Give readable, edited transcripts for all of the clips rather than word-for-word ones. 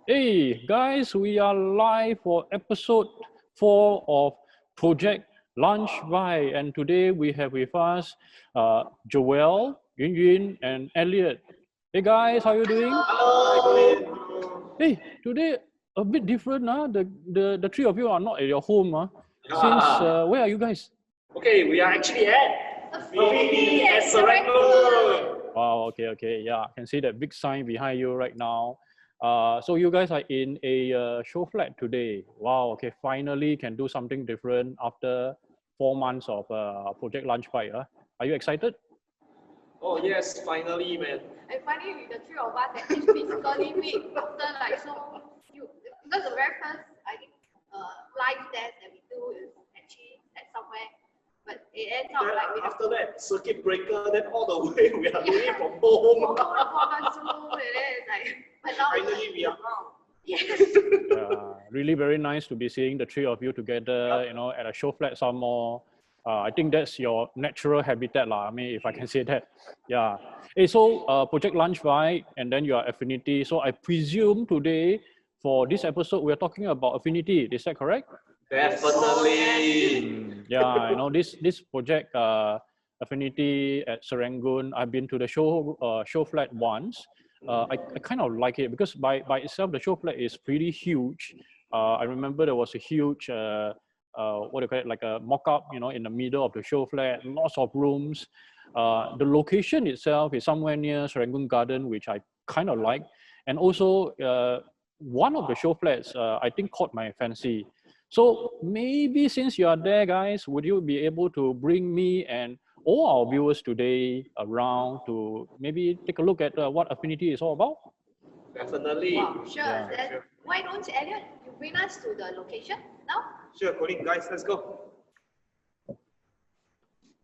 Hey guys, we are live for episode 4 of Project Lunch By, and today we have with us Joel, Yun, and Elliot. Hey guys, how you doing? Hi, Colin. Hey, today a bit different, huh? The three of you are not at your home, huh? Since where are you guys? Okay, we are actually at Affinity at Serangoon. Wow, okay, yeah, I can see that big sign behind you right now. So you guys are in a show flat today. Wow, okay, finally can do something different after 4 months of Project Lunch Fight. Are you excited? Oh yes, finally, man. And finally, with the three of us that physically meet after like so few, because the very first I think live test that we do is actually at somewhere, but it ends up Then like we have after that, circuit breaker, then all the way we are doing it from home. on Zoom, and then it's like, but now Finally, we are out. yes. Really very nice to be seeing the three of you together, at a show flat some more. I think that's your natural habitat, lah. I mean, if I can say that. Yeah. Hey, so Project Lunch, right? And then you are Affinity. So I presume today for this episode, we're talking about Affinity. Is that correct? Definitely. Yeah, this project Affinity at Serangoon. I've been to the show flat once. I kind of like it because by itself the show flat is pretty huge. I remember there was a huge what do you call it, like a mock-up, in the middle of the show flat, lots of rooms. The location itself is somewhere near Serangoon Garden, which I kind of like, and also one of the show flats I think caught my fancy. So maybe since you are there, guys, would you be able to bring me and all our viewers today around to maybe take a look at what Affinity is all about? Definitely. Wow, sure. Yeah. Then why don't Elliot you bring us to the location now? Sure, Colin, guys, let's go.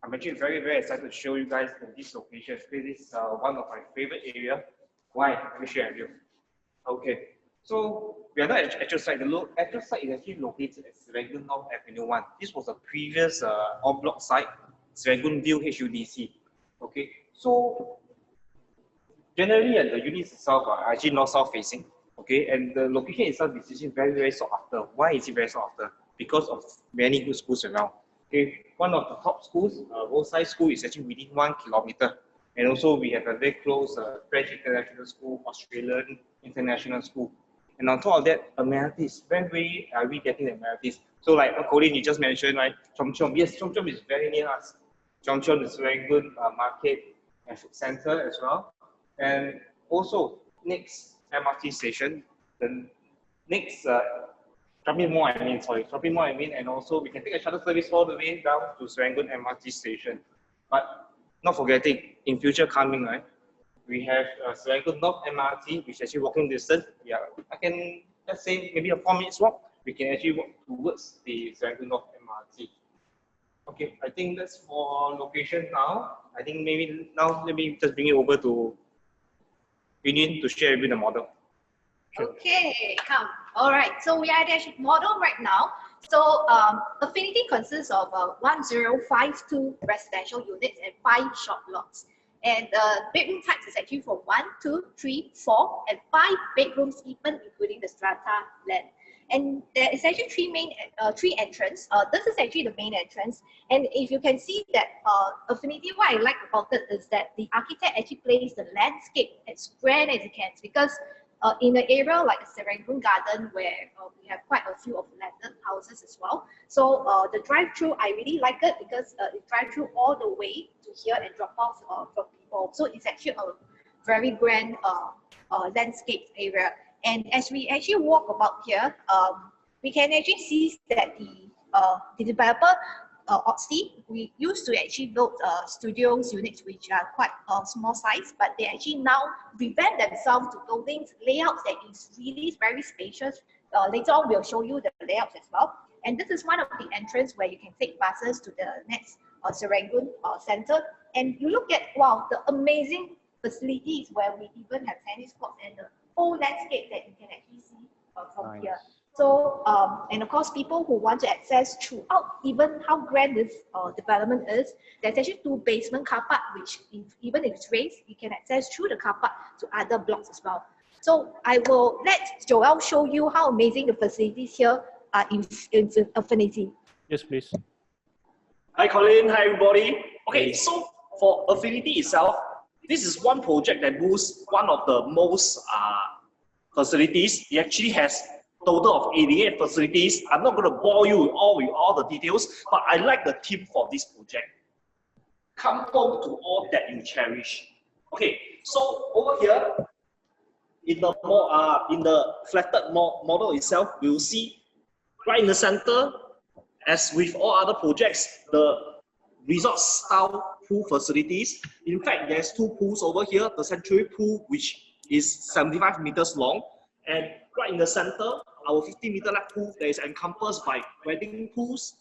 I'm actually very excited to show you guys this location. This is one of my favorite area. Why? Let me share with you. Okay, so we are not at actual site. The actual site is actually located at Serangoon North Avenue 1. This was a previous en-bloc site, Serangoon View HUDC. Okay, so generally the units itself are actually north-south facing. Okay, and the location itself is actually very sought after. Why is it very sought after? Because of many good schools around. Okay, one of the top schools, Roadside School, is actually within 1 kilometer. And also we have a very close French International School, Australian International School. And on top of that, amenities. When are we getting the amenities? So like Colin, you just mentioned, right? Chom Chom. Yes, Chom Chom is very near us. Chom Chom is very good market and food center as well. And also, next MRT station, the next shopping mall, and also we can take a shuttle service all the way down to Serangoon MRT station. But not forgetting, in future coming, right, we have Serangoon North MRT, which is actually walking distance. Yeah, I can, let's say, maybe a 4 minutes walk, we can actually walk towards the Serangoon North MRT. Okay, I think that's for location now. I think maybe now, let me just bring it over to Union to share with you the model. Okay, come. All right, so we are at the model right now. So Affinity consists of 1052 residential units and 5 shop lots. And bedroom types is actually from 1, 2, 3, 4, and 5 bedrooms, even including the strata land. And there is actually three entrances. This is actually the main entrance. And if you can see that Affinity, what I like about it is that the architect actually plays the landscape as grand as it can, because in an area like Serangoon Garden, where we have quite a few of landed houses as well. So the drive-through, I really like it because it drives through all the way to here and drop off from people. So it's actually a very grand landscape area. And as we actually walk about here, we can actually see that the developer, Oxley, we used to actually build studios units which are quite small size, but they actually now revamp themselves to buildings layouts that is really very spacious. Later on, we'll show you the layouts as well. And this is one of the entrance where you can take buses to the next Serangoon Center. And you look at, wow, the amazing facilities where we even have tennis courts and the whole landscape that you can actually see from here. So, and of course, people who want to access throughout, even how grand this development is, there's actually 2 basement car park, which even if it's raised, you can access through the car park to other blocks as well. So I will let Joel show you how amazing the facilities here are in Affinity. Yes, please. Hi Colin, hi everybody. Okay, so for Affinity itself, this is one project that boasts one of the most facilities. It actually has total of 88 facilities. I'm not going to bore you with all the details, but I like the theme for this project. Come home to all that you cherish. Okay, so over here in the flattered model itself, we will see right in the center, as with all other projects, the resort style pool facilities. In fact, there's two pools over here, the sanctuary pool, which is 75 meters long, and right in the center, our 50-meter lap pool that is encompassed by wedding pools,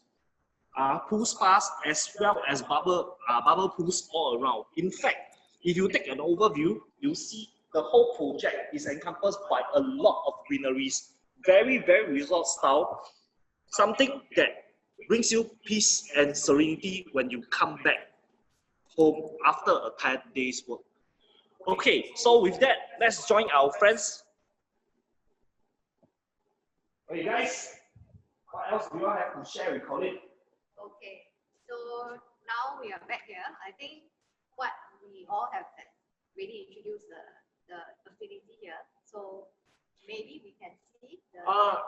pool spas, as well as bubble pools all around. In fact, if you take an overview, you'll see the whole project is encompassed by a lot of greeneries. Very, very resort style. Something that brings you peace and serenity when you come back home after a tired day's work. Okay, so with that, let's join our friends. Okay, guys, what else do you have to share with Colin? Okay, so now we are back here. I think what we all have really introduced the Affinity here. So maybe we can see the...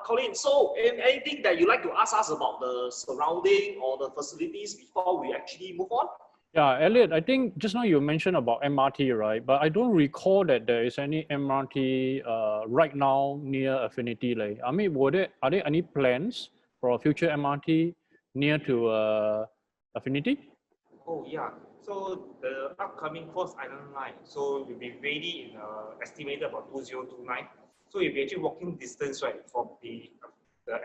Colin, so anything that you like to ask us about the surrounding or the facilities before we actually move on? Yeah, Elliot, I think just now you mentioned about MRT, right? But I don't recall that there is any MRT right now near Affinity. Like, I mean, are there any plans for a future MRT near to Affinity? Oh yeah, so the upcoming Cross Island line, so will be ready in estimated about 2029. So you'll be actually walking distance, right, from the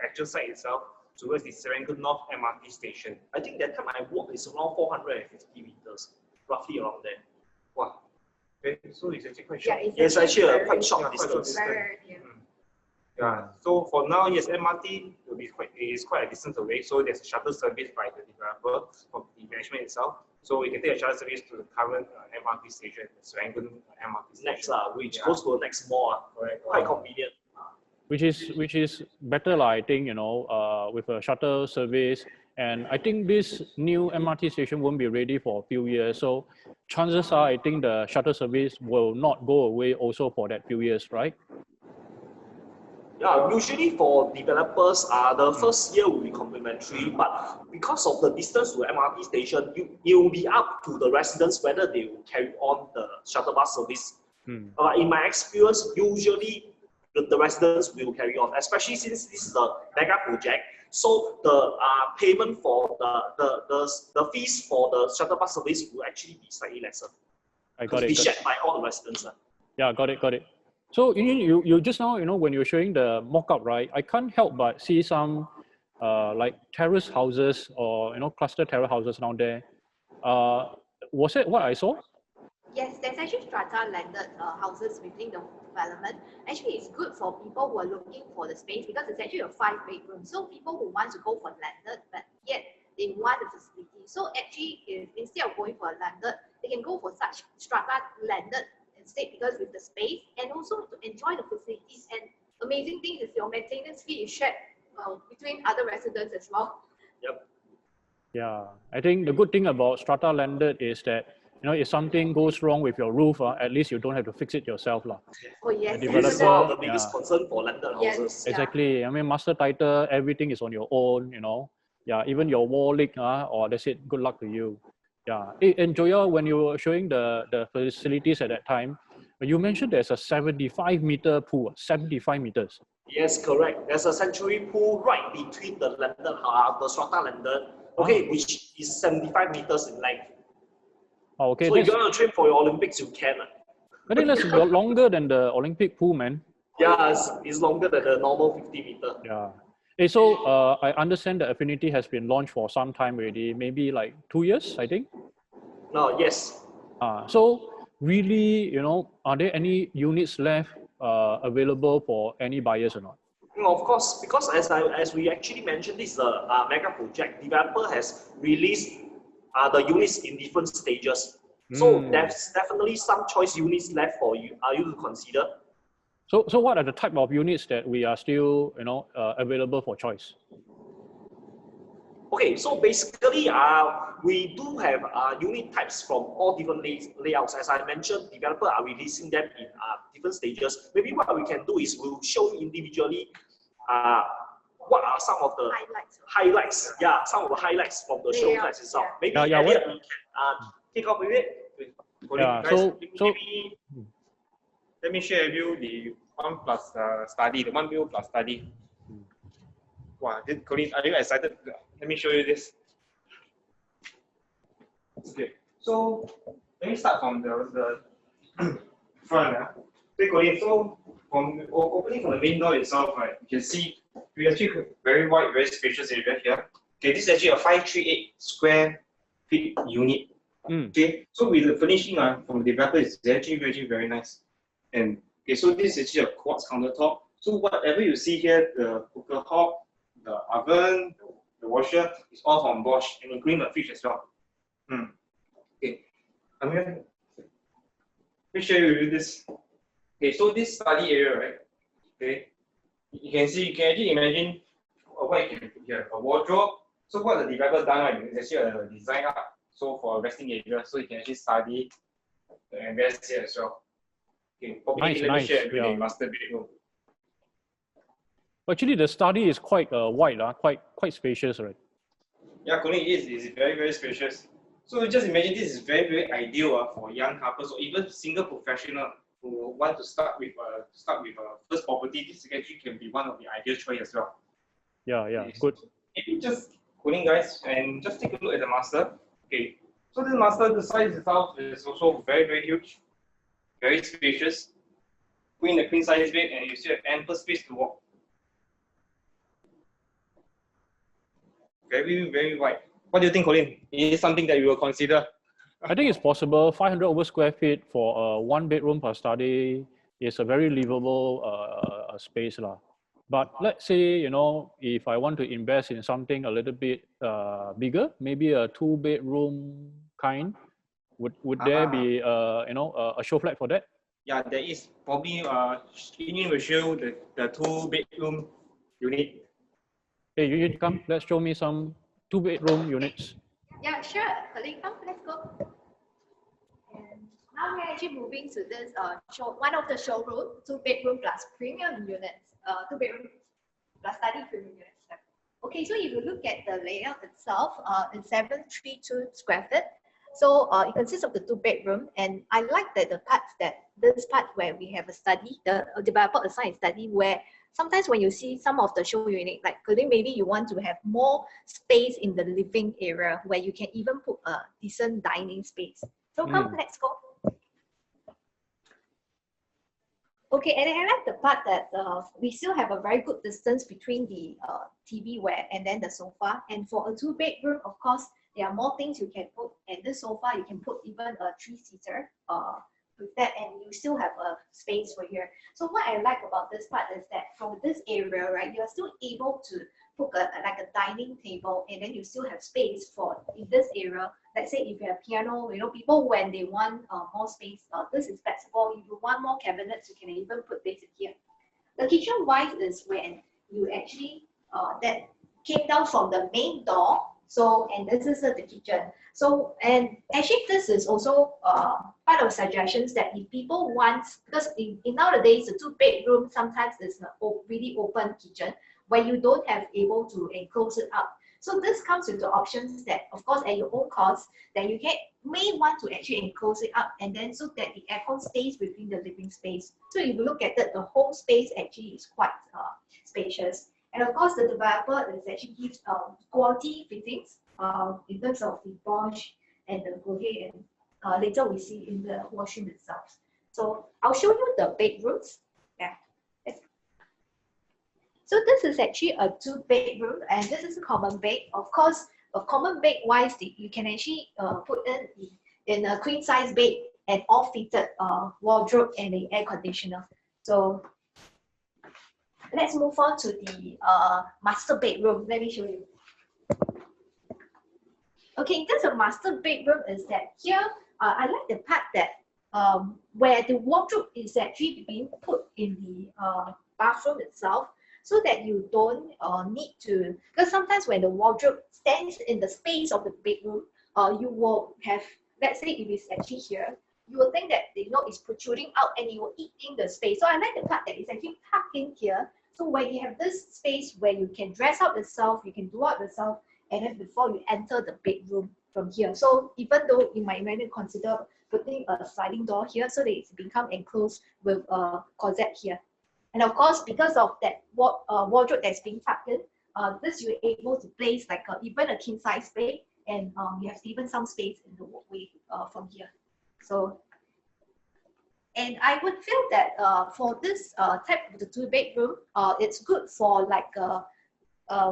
actual site itself towards the Serangoon North MRT station. I think that time I walked is around 450 meters, roughly around there. Wow. Okay, so it's actually quite short. Yeah, It's actually a quite short Yeah, quite short distance. Yeah. Yeah. So for now, yes, MRT will be quite a distance away. So there's a shuttle service by the developer from the management itself. So we can take a shuttle service to the current MRT station, the Serangoon MRT station. Next, which goes to the next mall. Correct. Quite convenient. Which is better, I think, you know, with a shuttle service. And I think this new MRT station won't be ready for a few years. So chances are, I think the shuttle service will not go away also for that few years, right? Yeah, usually for developers, the first year will be complimentary, but because of the distance to MRT station, it will be up to the residents whether they will carry on the shuttle bus service. In my experience, usually the residents will carry on, especially since this is a mega project. So the payment for the fees for the shuttle bus service will actually be slightly lesser. I got it. Be shared by all the residents. Yeah, got it. So you just now, you know, when you're showing the mock-up, right, I can't help but see some like terrace houses or, you know, cluster terrace houses down there. Was it what I saw? Yes, there's actually strata landed houses within the development. Actually, it's good for people who are looking for the space because it's actually a 5-bedroom. So people who want to go for landed, but yet they want the facility. So actually, if instead of going for a landed, they can go for such strata landed instead because with the space and also to enjoy the facilities. And amazing thing is your maintenance fee is shared between other residents as well. Yep. Yeah, I think the good thing about strata landed is that, you know, if something goes wrong with your roof, at least you don't have to fix it yourself. Oh yes, The This is one of the developer, biggest concern for landed Yes. houses. Yeah. exactly. I mean, master title, everything is on your own, you know. Yeah, even your wall leak, or that's it, good luck to you. Yeah. And Joya, when you were showing the facilities at that time, you mentioned there's a 75-meter pool, 75 meters. Yes, correct. There's a sanctuary pool right between the landed, the strata landed, okay, which is 75 meters in length. Oh, okay. So if you want to train for your Olympics, you can. I think that's longer than the Olympic pool, man. Yeah, it's longer than the normal 50 meter. Yeah. Hey, so I understand that Affinity has been launched for some time already, maybe like 2 years, I think. No, yes. So really, you know, are there any units left available for any buyers or not? Of course, because as we actually mentioned, this is a mega project. Developer has released the units in different stages. So there's definitely some choice units left for you to consider. So what are the type of units that we are still, available for choice? Okay, so basically, we do have unit types from all different layouts. As I mentioned, developers are releasing them in different stages. Maybe what we can do is we'll show you individually what are some of the highlights. Yeah, some of the highlights from the show flats itself. Maybe Elliot, we can kick off with it. Yeah, guys, let me share with you the 1 plus study, the 1 view plus study. Wow, Colin, are you excited? Let me show you this. Okay, so let me start from the front. Okay, Colin, so from opening from the main door itself, right, you can see we actually very wide, very spacious area here. Okay, this is actually a 538 square feet unit. Okay, so with the finishing from the developer is actually very nice. And okay, so this is actually a quartz countertop. So whatever you see here, the cooker hob, the oven, the washer, is all from Bosch, and including the fridge as well. Okay, I'm gonna share with you this. Okay, so this study area, right? Okay, you can actually imagine what you can put here, a wardrobe. So what the developer done, right, is actually a design up. So for a resting area, so you can actually study and rest here as well. Okay, Nice. let me share with the master bedroom. Actually, the study is quite wide, quite spacious, right? Yeah, Colin, it is very spacious. So just imagine this is very ideal for young couples or even single professional who want to start with first property. This actually can be one of the ideal choice as well. Yeah, okay, good. So maybe just Colin, guys, and just take a look at the master. Okay, so this master, the size itself is also very huge, very spacious. Queen the queen size bed, and you still have ample space to walk. Very wide. What do you think, Colin? Is it something that you will consider? I think it's possible. 500 over square feet for a 1 bedroom per study is a very livable space lah. But let's say, if I want to invest in something a little bit bigger, maybe a 2 bedroom kind, would there be a show flat for that? Yeah, there is probably Union will show the 2 bedroom unit. Hey, you come. Let's show me some 2 bedroom units. Yeah, sure. Colin, come, let's go. And now we're actually moving to this one of the showroom, 2 bedroom plus premium units. 2 bedroom plus study premium units. Okay, so if you look at the layout itself, it's 732 square feet. So it consists of the 2 bedroom, and I like that this part where we have a study, the developer assigned study, where sometimes when you see some of the show unit, like maybe you want to have more space in the living area where you can even put a decent dining space. So come, let's go. Okay, and I like the part that we still have a very good distance between the TV and then the sofa. And for a 2 bedroom, of course, there are more things you can put. And this sofa, you can put even a 3-seater with that, and you still have a space for here. So what I like about this part is that from this area, right, you're still able to put like a dining table, and then you still have space for in this area. Let's say if you have piano, people when they want more space, this is flexible. If you want more cabinets, you can even put this here. The kitchen wise is when you actually that came down from the main door. So, and this is the kitchen. So, and actually this is also part of suggestions that if people want, because in nowadays the 2 bedroom sometimes is a really open kitchen where you don't have able to enclose it up. So this comes with the options that, of course, at your own cost, that you may want to actually enclose it up, and then so that the aircon stays within the living space. So if you look at it, the whole space actually is quite spacious. And of course, the developer is actually gives quality fittings in terms of the Bosch and the Gourmet, and later we see in the washroom itself. So I'll show you the bedrooms. Yeah. So this is actually a 2 bedroom, and this is a common bed. Of course, a common bed wise, you can actually put in a queen size bed and all fitted wardrobe and the air conditioner. So let's move on to the master bedroom. Let me show you. Okay, in terms of master bedroom is that here, I like the part that when where the wardrobe is actually being put in the bathroom itself, so that you don't need to, because sometimes when the wardrobe stands in the space of the bedroom, you will have, let's say if it's actually here, you will think that it's protruding out and it will eating the space. So I like the part that it's actually tucked in here. So where you have this space where you can dress up yourself, you can do out yourself, and then before you enter the bedroom from here. So even though you might consider putting a sliding door here so that it's become enclosed with a closet here. And of course, because of that wardrobe that's being tucked in, this you're able to place like even a king size bed, and you have even some space in the walkway from here. So, and I would feel that for this type of the 2-bedroom, it's good for like a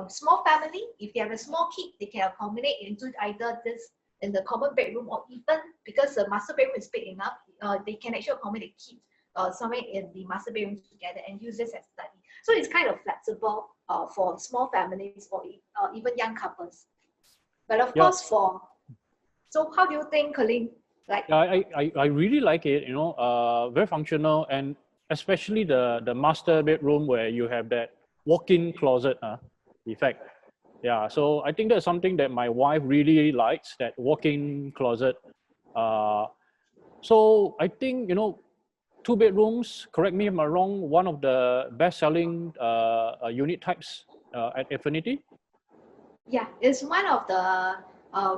small family. If they have a small kid, they can accommodate into either this in the common bedroom, or even because the master bedroom is big enough, they can actually accommodate kids somewhere in the master bedroom together and use this as study. So it's kind of flexible for small families or even young couples. But of course, so how do you think, Colleen? Like, I really like it, very functional, and especially the master bedroom where you have that walk-in closet effect. Yeah, so I think that's something that my wife really likes, that walk-in closet. So I think, 2 bedrooms, correct me if I'm wrong, one of the best-selling unit types at Affinity. Yeah, it's one of the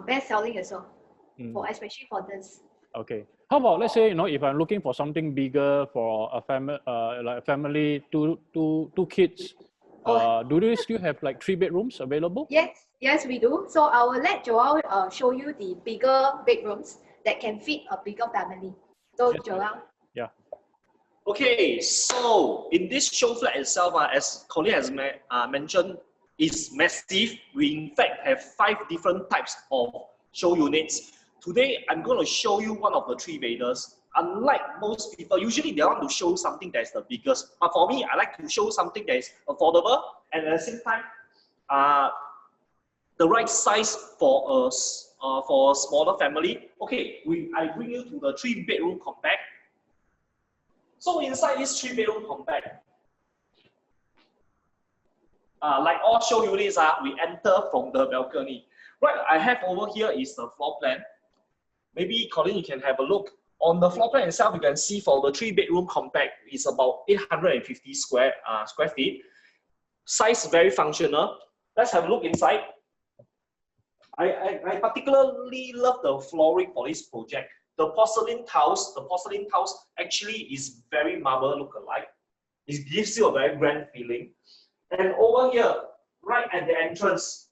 best-selling as well, especially for this. Okay. How about, let's say, if I'm looking for something bigger for a family, like a family, two kids, do they still have like 3 bedrooms available? Yes, we do. So I will let Joel show you the bigger bedrooms that can fit a bigger family. So Joel. Yeah. Okay, so in this show flat itself, as Colin has mentioned, is massive. We in fact have 5 different types of show units. Today, I'm going to show you one of the 3-bedders. Unlike most people, usually they want to show something that is the biggest. But for me, I like to show something that is affordable and at the same time, the right size for a smaller family. Okay, I bring you to the 3-bedroom compact. So inside this 3-bedroom compact, like all show units, we enter from the balcony. Right, I have over here is the floor plan. Maybe Colin, you can have a look. On the floor plan itself, you can see for the 3-bedroom compact, it's about 850 square feet. Size very functional. Let's have a look inside. I particularly love the flooring for this project. The porcelain tiles actually is very marble look-alike. It gives you a very grand feeling. And over here, right at the entrance,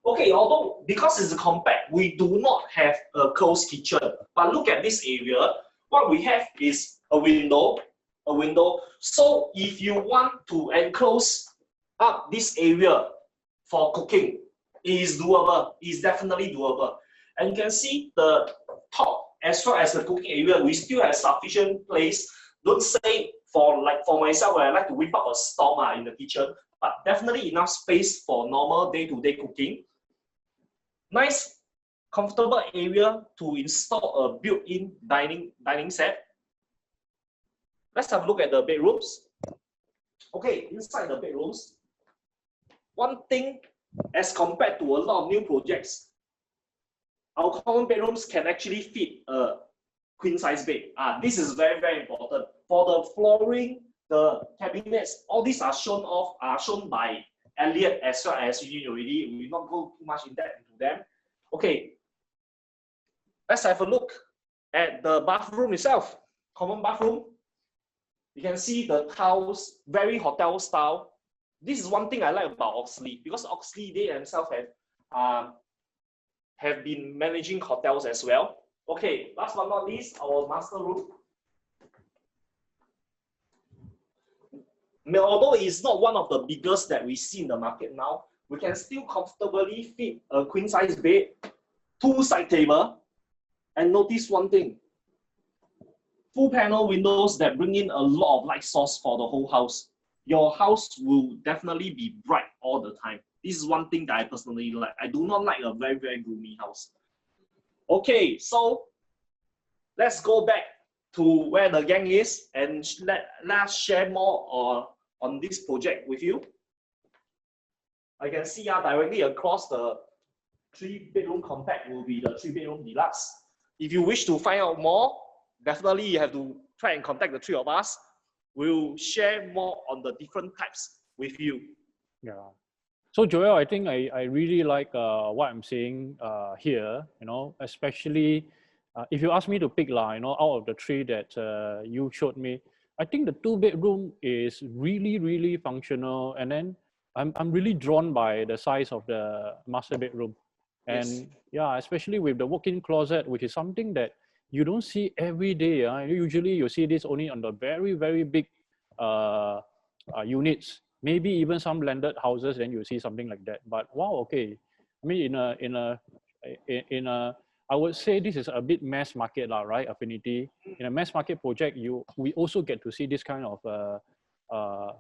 okay, although because it's a compact, we do not have a closed kitchen. But look at this area. What we have is a window. So if you want to enclose up this area for cooking, it is doable. It is definitely doable. And you can see the top as far as the cooking area, we still have sufficient place. Don't say for myself, where I like to whip up a storm in the kitchen, but definitely enough space for normal day-to-day cooking. Nice, comfortable area to install a built-in dining set. Let's have a look at the bedrooms. Okay, inside the bedrooms, one thing as compared to a lot of new projects, our common bedrooms can actually fit a queen-size bed. This is very, very important. For the flooring, the cabinets, all these are shown by Elliot as well as you already. We will not go too much in depth into them. Okay, let's have a look at the bathroom itself. Common bathroom. You can see the tiles, very hotel style. This is one thing I like about Oxley, because Oxley, they themselves have been managing hotels as well. Okay, last but not least, our master room. Although it's not one of the biggest that we see in the market now, we can still comfortably fit a queen-size bed, 2 side table, and notice one thing. Full panel windows that bring in a lot of light source for the whole house. Your house will definitely be bright all the time. This is one thing that I personally like. I do not like a very, very gloomy house. Okay, so let's go back to where the gang is and let us share more on this project with you. I can see directly across the 3-bedroom compact will be the 3-bedroom deluxe. If you wish to find out more, definitely you have to try and contact the three of us. We'll share more on the different types with you. Yeah. So Joel, I think I really like what I'm seeing here, especially if you ask me to pick, out of the three that you showed me, I think the 2-bedroom is really, really functional. And then I'm really drawn by the size of the master bedroom. And Yes. yeah, especially with the walk-in closet, which is something that you don't see every day. Usually you see this only on the very, very big units. Maybe even some landed houses, then you see something like that. But wow, okay. I mean, in a I would say this is a bit mass market, right? Affinity. In a mass market project, we also get to see this kind of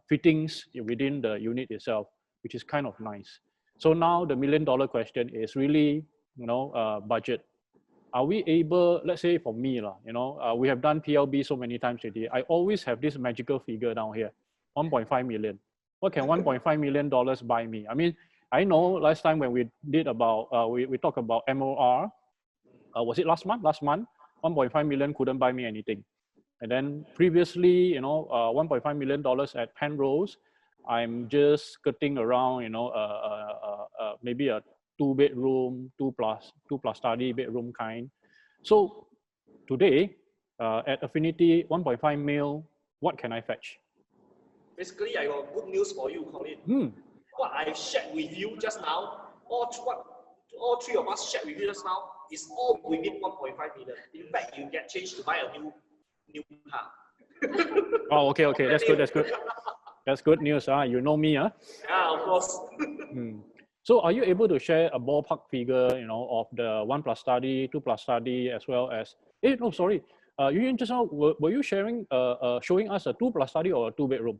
fittings within the unit itself, which is kind of nice. So now the $1 million question is really, budget. Are we able, let's say for me, we have done PLB so many times already. I always have this magical figure down here, 1.5 million. What can $1.5 million buy me? I mean, I know last time when we did about, we talked about MOR, was it last month? Last month, 1.5 million couldn't buy me anything. And then previously, $1.5 million at Penrose, I'm just skirting around, maybe a 2-bedroom, 2+ study bedroom kind. So today, at Affinity, 1.5 mil, what can I fetch? Basically, I got good news for you, Colin. What I shared with you just now, all three of us shared with you just now, is all within 1.5 million. In fact, you get changed to buy a new car. Oh, okay, that's good. That's good news. You know me, Yeah, of course. So are you able to share a ballpark figure, of the 1+ study, 2+ study, as well as, you just now, were you sharing, showing us a 2+ study or a 2-bedroom?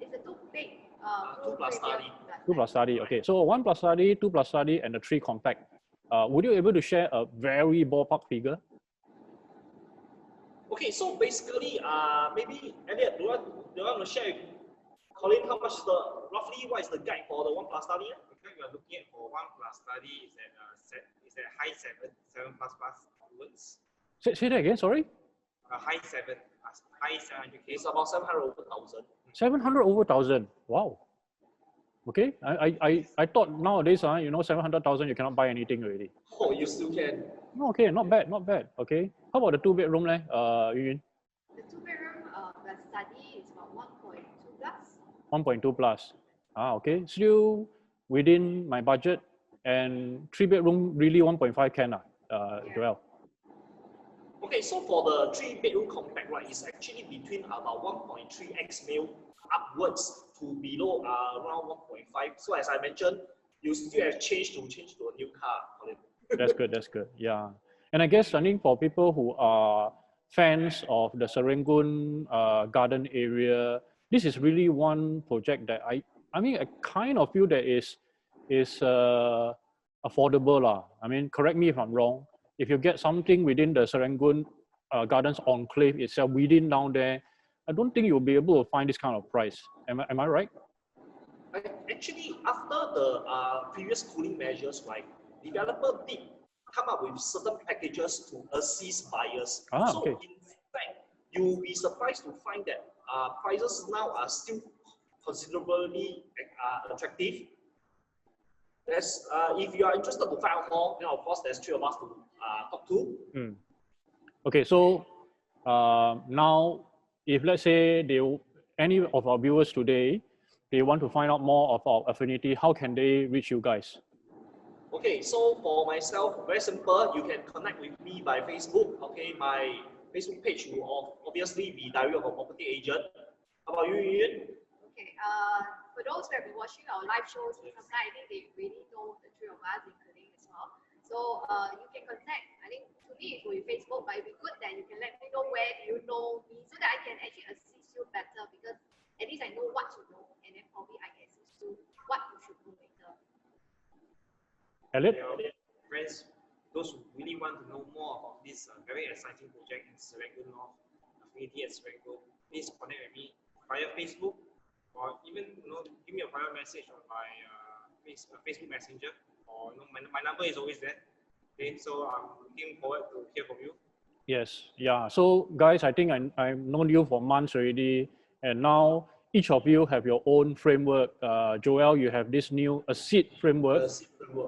It's a 2 big, 2+ study. 2+ study, okay. So 1+ study, 2+ study, and the 3 compact. Would you able to share a very ballpark figure? Okay, so basically, maybe Elliot, do you want to share with Colin how much is roughly what is the guide for the 1+ study? Okay, we are looking at for 1+ study is at high 7 plus onwards. Say that again, sorry? High 700K. It's about 700 over 1,000. 700 over 1,000. Wow. Okay, I thought nowadays, 700,000 you cannot buy anything already. Oh, you still can. Okay, not bad. Okay, how about the 2-bedroom, Yuyun? The 2-bedroom, the study is about 1.2 plus. 1.2 plus. Okay, still within my budget, and 3-bedroom really 1.5 can, Joel. Okay, so for the 3-bedroom compact, right, it's actually between about 1.3x mil upwards to below around 1.5. So as I mentioned, you still have change to a new car. That's good. Yeah, and I guess I think for people who are fans of the Serangoon garden area, this is really one project that I kind of feel that is affordable lah. I mean, correct me if I'm wrong. If you get something within the Serangoon Gardens enclave itself, within down there, I don't think you'll be able to find this kind of price. Am I right? Actually, after the previous cooling measures, right, developer did come up with certain packages to assist buyers. So Okay. in fact, you'll be surprised to find that prices now are still considerably attractive. If you are interested to find out more, of course, there's 3 of us to talk to. Okay, so now, if let's say any of our viewers today, they want to find out more of our Affinity, how can they reach you guys? Okay, so for myself, very simple. You can connect with me by Facebook. Okay, my Facebook page will obviously be Diary of a Property Agent. How about you, Yuyun? Okay, for those who have been watching our live shows for some time, I think they really know the 3 of us, including as well. So you can contact, I think to me it will be Facebook, but it'd be good that you can let me know where do you know me so that I can actually assist you better, because at least I know what you know, and then probably I can assist you what you should do later. Elliot? Friends, those who really want to know more about this very exciting project in Serangoon North, Affinity at Serangoon, please connect with me via Facebook, or even give me a private message on my Facebook Messenger, or my number is always there. Okay, so I'm looking forward to hear from you. Yes, yeah. So guys, I think I've known you for months already, and now each of you have your own framework. Joel, you have this new ACID framework,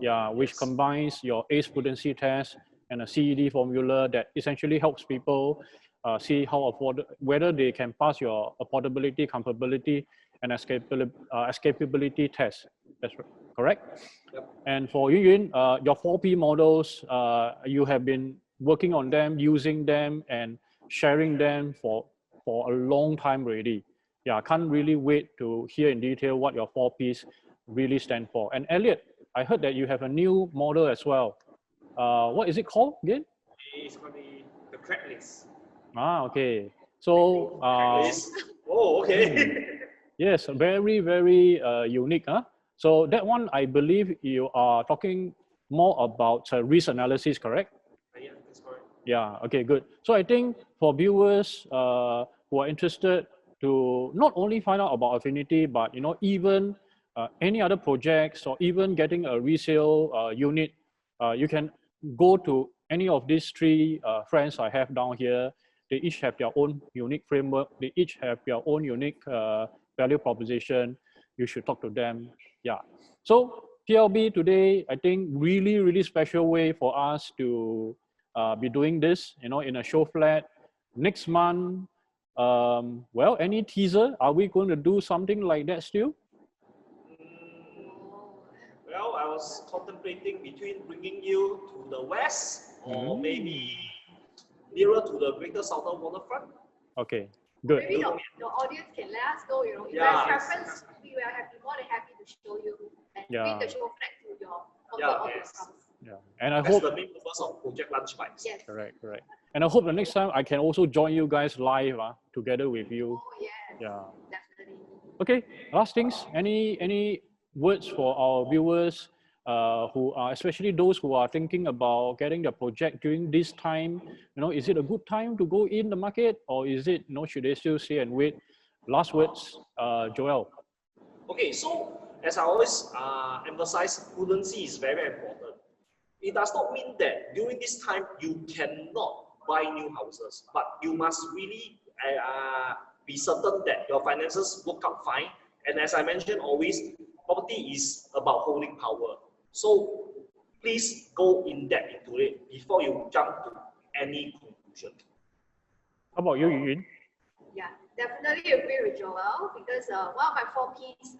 yeah, which combines your ACE prudency test and a CED formula that essentially helps people see how whether they can pass your affordability, comparability, and escapability test. That's correct. Yep. And for Yun, your 4P models, you have been working on them, using them, and sharing them for a long time already. Yeah, I can't really wait to hear in detail what your 4Ps really stand for. And Elliot, I heard that you have a new model as well. What is it called again? It's called the crack list. Ah, okay. So, oh, okay. yes, very, very unique. Huh? So that one, I believe you are talking more about risk analysis, correct? Yeah, that's correct. Yeah, okay, good. So I think for viewers who are interested to not only find out about Affinity, but even any other projects or even getting a resale unit, you can go to any of these three friends I have down here. They each have their own unique framework. They each have their own unique value proposition. You should talk to them. Yeah. So TLB today, I think really, really special way for us to be doing this, in a show flat. Next month, well, any teaser? Are we going to do something like that still? Well, I was contemplating between bringing you to the west or maybe nearer to the greater southern waterfront. Okay, good. Maybe the audience can let us know, if you Yeah. have preference, we will be more than happy to show you and bring the show flat to your house. Yeah, and I That's hope the main purpose of Project Lunch Bites. Yes. correct. And I hope the next time I can also join you guys live together with you. Oh, yes. Yeah. Definitely. Okay, last things. Any words for our viewers who are, especially those who are thinking about getting the project during this time? Is it a good time to go in the market, or is it, should they still stay and wait? Last words, Joel. Okay, so as I always emphasize, prudency is very, very important. It does not mean that during this time you cannot buy new houses, but you must really be certain that your finances work out fine. And as I mentioned always, property is about holding power. So please go in depth into it before you jump to any conclusion. How about you, Yun? Yeah, definitely agree with Joel because one of my 4Ps,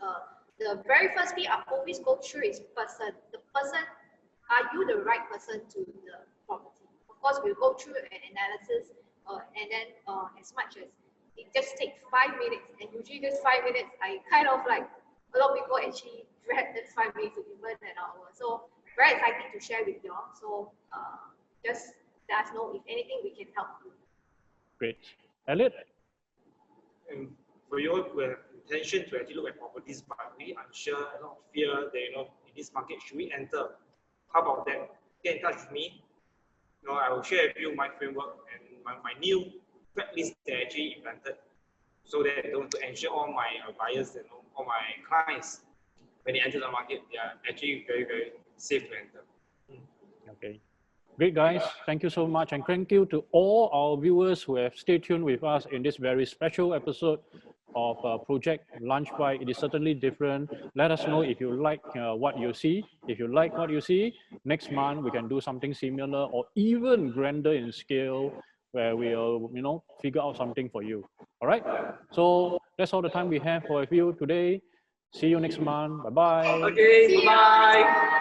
the very first P I always go through is person. The person, are you the right person to the property? Of course, we'll go through an analysis and then as much as it just takes 5 minutes, and usually this 5 minutes, I kind of like, a lot of people actually drag this 5 minutes to even an hour. So very exciting to share with you all. So just let us know if anything we can help you. Great. Elliot? And for you who have intention to actually look at properties but really unsure, a lot of fear that in this market should we enter? How about that? Get in touch with me. I will share with you my framework and my new crack list that I actually invented, so that to ensure all my buyers and all my clients, when they enter the market, they are actually very, very safe to enter. Okay. Great, guys. Thank you so much. And thank you to all our viewers who have stayed tuned with us in this very special episode of Project Lunch Bite. It is certainly different. Let us know if you like what you see. If you like what you see, next month we can do something similar or even grander in scale where we'll, figure out something for you. All right. So that's all the time we have for you today. See you next month. Bye-bye. Okay, bye-bye.